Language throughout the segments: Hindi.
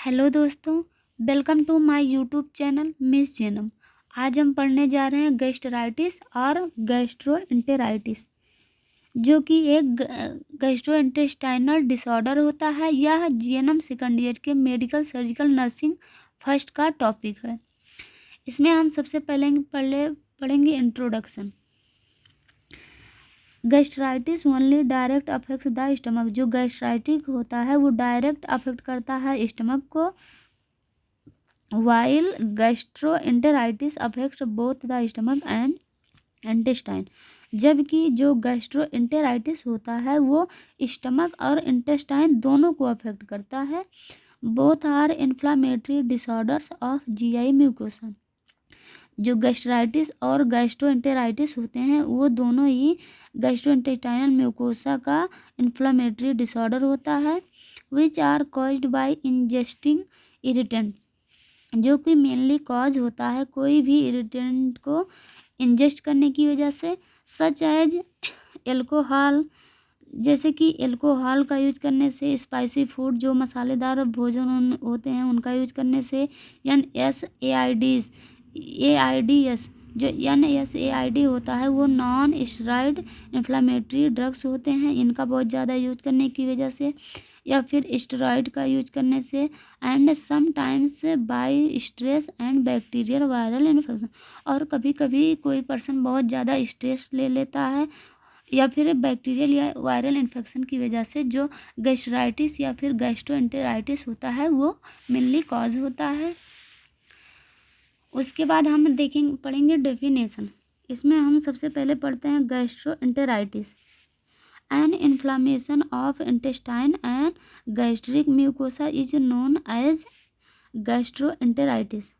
हेलो दोस्तों, welcome to my YouTube channel Miss Jainam. आज हम पढ़ने जा रहे हैं गैस्ट्राइटिस और गैस्ट्रोएंटेराइटिस, जो कि एक गैस्ट्रोइंटेस्टाइनल डिसऑर्डर होता है। यह जीएनएम सेकंड ईयर के मेडिकल सर्जिकल नर्सिंग फर्स्ट का टॉपिक है। इसमें हम सबसे पहले पढ़ेंगे introduction. Gastritis only direct affects the stomach. जो गैस्ट्राइटिक होता है वो डायरेक्ट अफेक्ट करता है स्टमक को, while gastroenteritis affects both the stomach and intestine। जबकि जो गैस्ट्रोएंटेराइटिस होता है वो स्टमक और इंटेस्टाइन दोनों को अफेक्ट करता है। Both are inflammatory disorders of GI mucosa. जो गैस्ट्राइटिस और गैस्ट्रोएंटेराइटिस होते हैं वो दोनों ही गैस्ट्रोइंटेस्टाइनल म्यूकोसा का इन्फ्लामेटरी डिसऑर्डर होता है, which are caused by ingesting irritant, जो कि मेनली कॉज होता है कोई भी इरिटेंट को इंजेस्ट करने की वजह से, सच एज एल्कोहल, जैसे कि एल्कोहल का यूज करने से, स्पाइसी फूड जो मसालेदार भोजन होते हैं उनका यूज करने से, एआईडीएस जो NSAID होता है वो नॉन स्टेरॉइड इन्फ्लामेटरी ड्रग्स होते हैं, इनका बहुत ज़्यादा यूज करने की वजह से, या फिर स्टेरॉइड का यूज करने से, and sometimes by stress and bacterial viral infection. और कभी कभी कोई पर्सन बहुत ज़्यादा स्ट्रेस ले लेता है या फिर बैक्टीरियल या वायरल इन्फेक्शन की वजह से जो गैस्ट्राइटिस या फिर गैस्ट्रोएंटेराइटिस होता है वो मेनली कॉज होता है। उसके बाद हम पढ़ेंगे डेफिनेशन। इसमें हम सबसे पहले पढ़ते हैं gastroenteritis, an inflammation of intestine and gastric mucosa is known as gastroenteritis.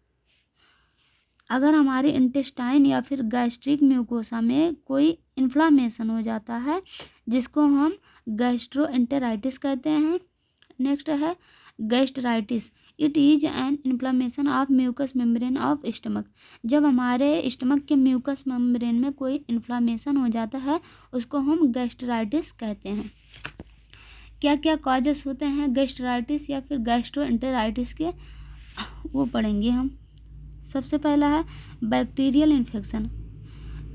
अगर हमारे इंटेस्टाइन या फिर गैस्ट्रिक म्यूकोसा में कोई इन्फ्लामेशन हो जाता है जिसको हम गैस्ट्रोएंटेराइटिस कहते हैं। नेक्स्ट है gastritis, it is an inflammation of mucous membrane of stomach. जब हमारे स्टमक के म्यूकस मेम्ब्रेन में कोई इन्फ्लामेशन हो जाता है उसको हम गैस्ट्राइटिस कहते हैं। क्या क्या कॉजेस होते हैं गैस्ट्राइटिस या फिर गैस्ट्रोएंटेराइटिस के, वो पढ़ेंगे हम। सबसे पहला है बैक्टीरियल इन्फेक्शन।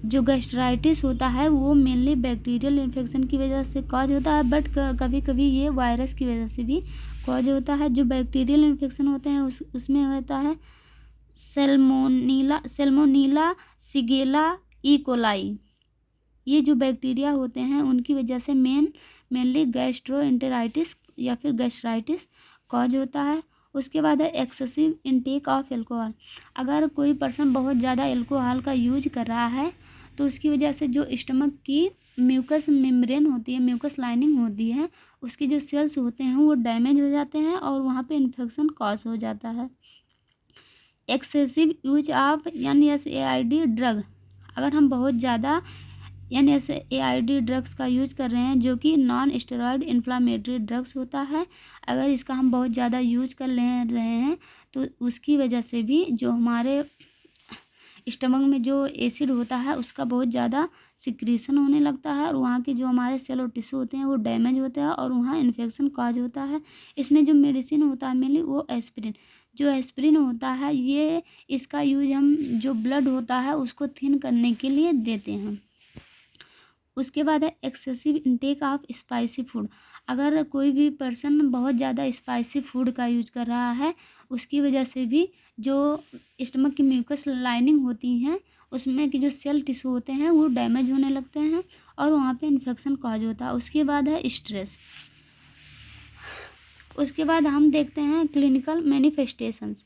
जो गैस्ट्राइटिस होता है वो मेनली बैक्टीरियल इन्फेक्शन की वजह से कॉज होता है, बट कभी कभी ये वायरस की वजह से भी कॉज होता है। जो बैक्टीरियल इन्फेक्शन होते हैं उसमें होता है सेल्मोनीला शिगेला ई कोलाई। ये जो बैक्टीरिया होते हैं उनकी वजह से मेनली गैस्ट्रोएंटेराइटिस या फिर गैस्ट्राइटिस कॉज होता है। उसके बाद है एक्सेसिव इनटेक ऑफ एल्कोहल। अगर कोई पर्सन बहुत ज़्यादा एल्कोहल का यूज कर रहा है तो उसकी वजह से जो स्टमक की म्यूकस मेम्ब्रेन होती है, म्यूकस लाइनिंग होती है, उसके जो सेल्स होते हैं वो डैमेज हो जाते हैं और वहाँ पे इन्फेक्शन कॉज हो जाता है। Excessive use of NSAID drug. अगर हम बहुत ज़्यादा NSAID ड्रग्स का यूज कर रहे हैं जो कि नॉन स्टेरॉइड इन्फ्लामेटरी ड्रग्स होता है, अगर इसका हम बहुत ज़्यादा यूज कर रहे हैं तो उसकी वजह से भी जो हमारे स्टमक में जो एसिड होता है उसका बहुत ज़्यादा सिक्रीशन होने लगता है और वहाँ के जो हमारे सेल और टिश्यू होते हैं वो डैमेज होते हैं और वहाँ इन्फेक्शन कॉज होता है। इसमें जो मेडिसिन होता है मेनली वो एस्पिरिन। जो एस्पिरिन होता है ये इसका यूज हम जो ब्लड होता है उसको थिन करने के लिए देते हैं। उसके बाद है excessive intake of spicy food. अगर कोई भी पर्सन बहुत ज़्यादा स्पाइसी फूड का यूज कर रहा है उसकी वजह से भी जो स्टमक की म्यूकस लाइनिंग होती हैं उसमें की जो सेल टिश्यू होते हैं वो डैमेज होने लगते हैं और वहाँ पे इन्फेक्शन कॉज होता है। उसके बाद है स्ट्रेस। उसके बाद हम देखते हैं क्लिनिकल मैनिफेस्टेशंस।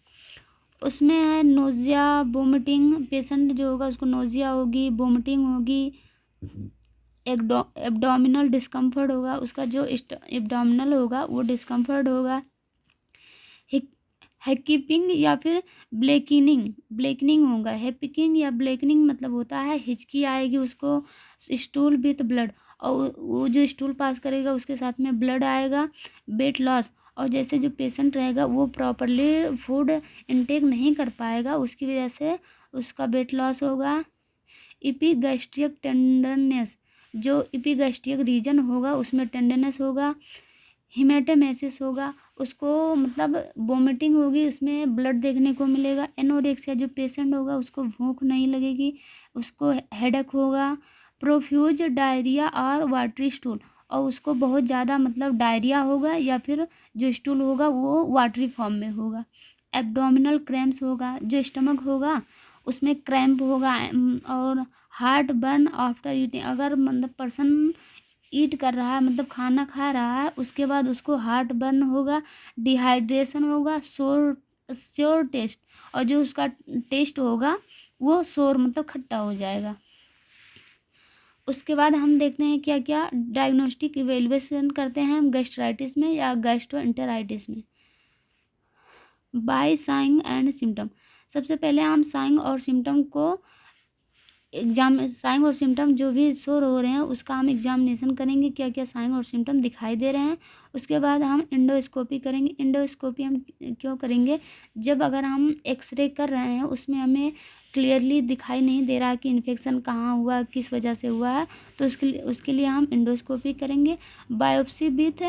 उसमें है नोज़िया, वोमिटिंग। पेशेंट जो होगा उसको नोज़िया होगी, वोमिटिंग होगी, एब्डोमिनल डिस्कम्फर्ट होगा, उसका जो एब्डोमिनल होगा वो डिस्कम्फर्ट होगा। हिकिपिंग या फिर ब्लेकनिंग होगा। हिकिपिंग या ब्लेकनिंग मतलब होता है हिचकी आएगी उसको, स्टूल विथ ब्लड, और वो जो स्टूल पास करेगा उसके साथ में ब्लड आएगा। वेट लॉस, और जैसे जो पेशेंट रहेगा वो प्रॉपरली फूड इनटेक नहीं कर पाएगा उसकी वजह से उसका वेट लॉस होगा। इपीगैस्ट्रिक टेंडरनेस, जो इपीगैस्ट्रिक रीजन होगा उसमें टेंडरनेस होगा। हिमेटेमेसिस होगा, उसको मतलब वोमिटिंग होगी, उसमें ब्लड देखने को मिलेगा। एनोरेक्सिया जो पेशेंट होगा उसको भूख नहीं लगेगी, उसको हेडेक होगा। प्रोफ्यूज डायरिया और वाटरी स्टूल, और उसको बहुत ज़्यादा मतलब डायरिया होगा या फिर जो स्टूल होगा वो वाटरी फॉर्म में होगा। एब्डोमिनल क्रैम्प्स होगा, जो स्टमक होगा उसमें क्रैम्प होगा। और हार्ट बर्न आफ्टर ईटिंग, अगर मतलब पर्सन ईट कर रहा है मतलब खाना खा रहा है उसके बाद उसको हार्ट बर्न होगा, डिहाइड्रेशन होगा, श्योर टेस्ट, और जो उसका टेस्ट होगा वो शोर मतलब खट्टा हो जाएगा। उसके बाद हम देखते हैं क्या क्या डायग्नोस्टिक इवेल्युएशन करते हैं हम गैस्ट्राइटिस में या गैस्ट्रोएंटेराइटिस में। बाय साइन एंड सिम्टम, सबसे पहले हम साइन और सिम्टम को साइन और सिम्टम जो भी शो हो रहे हैं उसका हम एग्जामिनेशन करेंगे, क्या क्या साइन और सिम्टम दिखाई दे रहे हैं। उसके बाद हम इंडोस्कोपी करेंगे। इंडोस्कोपी हम क्यों करेंगे, जब अगर हम एक्सरे कर रहे हैं उसमें हमें क्लियरली दिखाई नहीं दे रहा कि इन्फेक्शन कहाँ हुआ, किस वजह से हुआ है, तो उसके लिए हम इंडोस्कोपी करेंगे। Biopsy with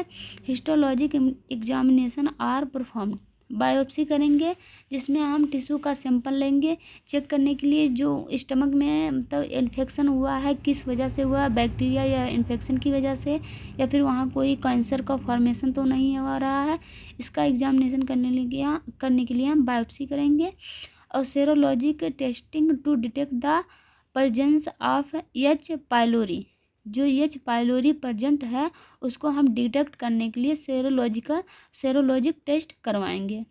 histologic examination are performed, biopsy करेंगे जिसमें हम टिश्यू का सैंपल लेंगे चेक करने के लिए जो स्टमक में मतलब इन्फेक्शन हुआ है किस वजह से हुआ, बैक्टीरिया या इन्फेक्शन की वजह से, या फिर वहाँ कोई कैंसर का फॉर्मेशन तो नहीं हो रहा है। इसका एग्जामिनेशन करने के लिए हम बायोप्सी करेंगे। और serologic testing to detect the presence of H pylori, जो एच पाइलोरी प्रेजेंट है उसको हम डिटेक्ट करने के लिए सेरोलॉजिक टेस्ट करवाएंगे।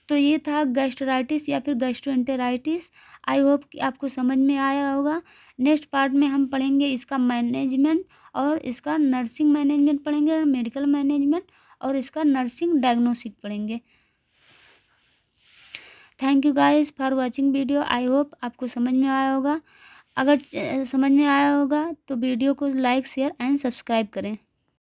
तो ये था गैस्ट्राइटिस या फिर गैस्ट्रोएंटेराइटिस। आई होप कि आपको समझ में आया होगा। नेक्स्ट पार्ट में हम पढ़ेंगे इसका मैनेजमेंट, और इसका नर्सिंग मैनेजमेंट पढ़ेंगे, मेडिकल मैनेजमेंट, और इसका नर्सिंग डायग्नोसिस पढ़ेंगे। Thank you guys for watching video. I hope आपको समझ में आया होगा। अगर समझ में आया होगा तो वीडियो को लाइक शेयर एंड सब्सक्राइब करें।